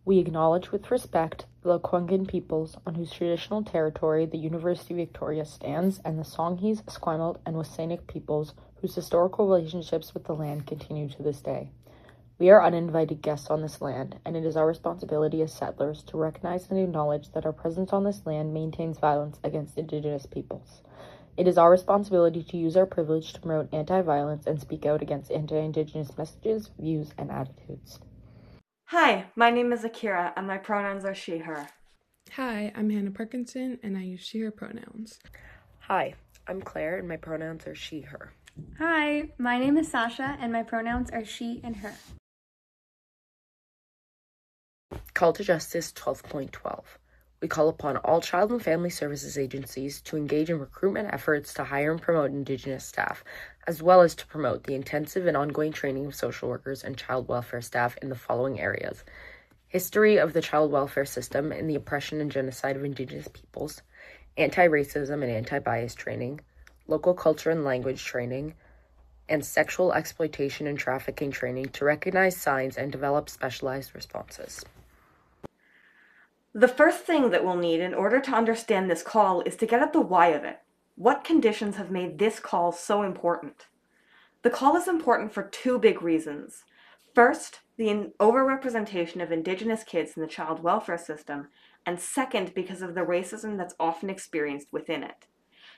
We acknowledge with respect the Lekwungen peoples on whose traditional territory the University of Victoria stands, and the Songhees, Esquimalt, and WSÁNEĆ peoples whose historical relationships with the land continue to this day. We are uninvited guests on this land, and it is our responsibility as settlers to recognize and acknowledge that our presence on this land maintains violence against Indigenous peoples. It is our responsibility to use our privilege to promote anti-violence and speak out against anti-Indigenous messages, views, and attitudes. Hi, my name is Akira, and my pronouns are she, her. Hi, I'm Hannah Parkinson, and I use she, her pronouns. Hi, I'm Claire, and my pronouns are she, her. Hi, my name is Sasha, and my pronouns are she and her. Call to Justice 12.12. We call upon all child and family services agencies to engage in recruitment efforts to hire and promote Indigenous staff, as well as to promote the intensive and ongoing training of social workers and child welfare staff in the following areas: history of the child welfare system and the oppression and genocide of Indigenous peoples, anti-racism and anti-bias training, local culture and language training, and sexual exploitation and trafficking training to recognize signs and develop specialized responses. The first thing that we'll need in order to understand this call is to get at the why of it. What conditions have made this call so important? The call is important for two big reasons. First, the overrepresentation of Indigenous kids in the child welfare system, and second, because of the racism that's often experienced within it.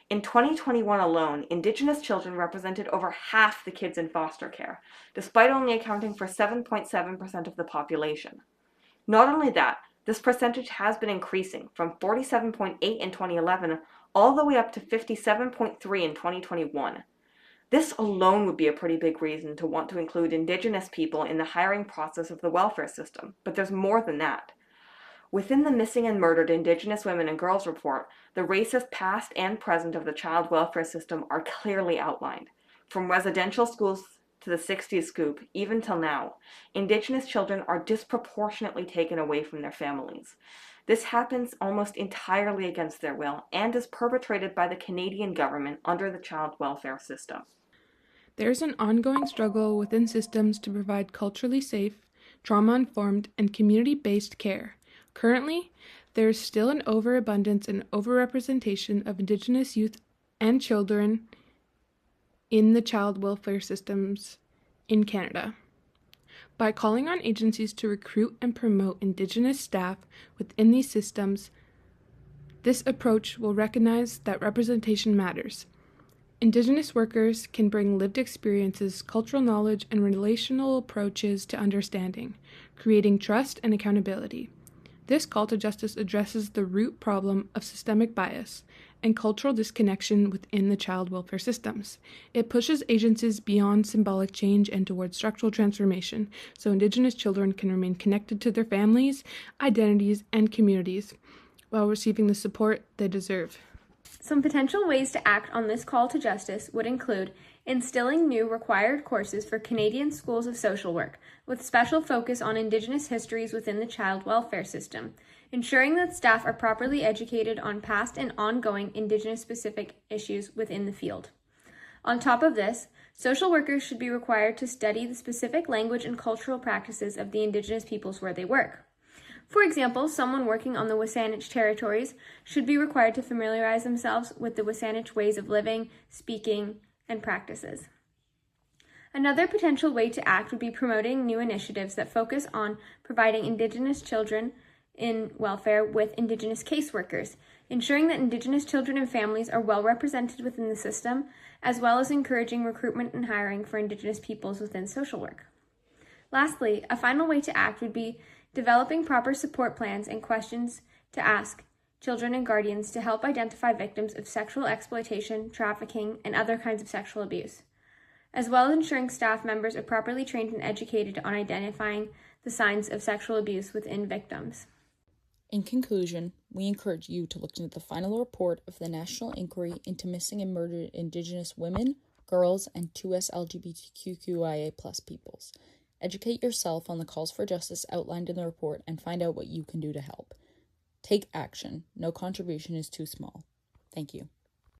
In 2021 alone, Indigenous children represented over half the kids in foster care, despite only accounting for 7.7% of the population. Not only that, this percentage has been increasing from 47.8 in 2011 all the way up to 57.3 in 2021. This alone would be a pretty big reason to want to include Indigenous people in the hiring process of the welfare system, but there's more than that. Within the Missing and Murdered Indigenous Women and Girls report, the racist past and present of the child welfare system are clearly outlined. From residential schools to the 60s scoop, even till now, Indigenous children are disproportionately taken away from their families. This happens almost entirely against their will and is perpetrated by the Canadian government under the child welfare system. There is an ongoing struggle within systems to provide culturally safe, trauma-informed, and community-based care. Currently, there is still an overabundance and overrepresentation of Indigenous youth and children in the child welfare systems in Canada. By calling on agencies to recruit and promote Indigenous staff within these systems, this approach will recognize that representation matters. Indigenous workers can bring lived experiences, cultural knowledge, and relational approaches to understanding, creating trust and accountability. This call to justice addresses the root problem of systemic bias and cultural disconnection within the child welfare systems. It pushes agencies beyond symbolic change and towards structural transformation, so Indigenous children can remain connected to their families, identities, and communities while receiving the support they deserve. Some potential ways to act on this call to justice would include instilling new required courses for Canadian schools of social work, with special focus on Indigenous histories within the child welfare system, ensuring that staff are properly educated on past and ongoing Indigenous-specific issues within the field. On top of this, social workers should be required to study the specific language and cultural practices of the Indigenous peoples where they work. For example, someone working on the WSÁNEĆ territories should be required to familiarize themselves with the WSÁNEĆ ways of living, speaking, and practices. Another potential way to act would be promoting new initiatives that focus on providing Indigenous children in welfare with Indigenous caseworkers, ensuring that Indigenous children and families are well represented within the system, as well as encouraging recruitment and hiring for Indigenous peoples within social work. Lastly, a final way to act would be developing proper support plans and questions to ask children and guardians to help identify victims of sexual exploitation, trafficking, and other kinds of sexual abuse, as well as ensuring staff members are properly trained and educated on identifying the signs of sexual abuse within victims. In conclusion, we encourage you to look into the final report of the National Inquiry into Missing and Murdered Indigenous Women, Girls, and 2SLGBTQQIA+ peoples. Educate yourself on the calls for justice outlined in the report and find out what you can do to help. Take action. No contribution is too small. Thank you.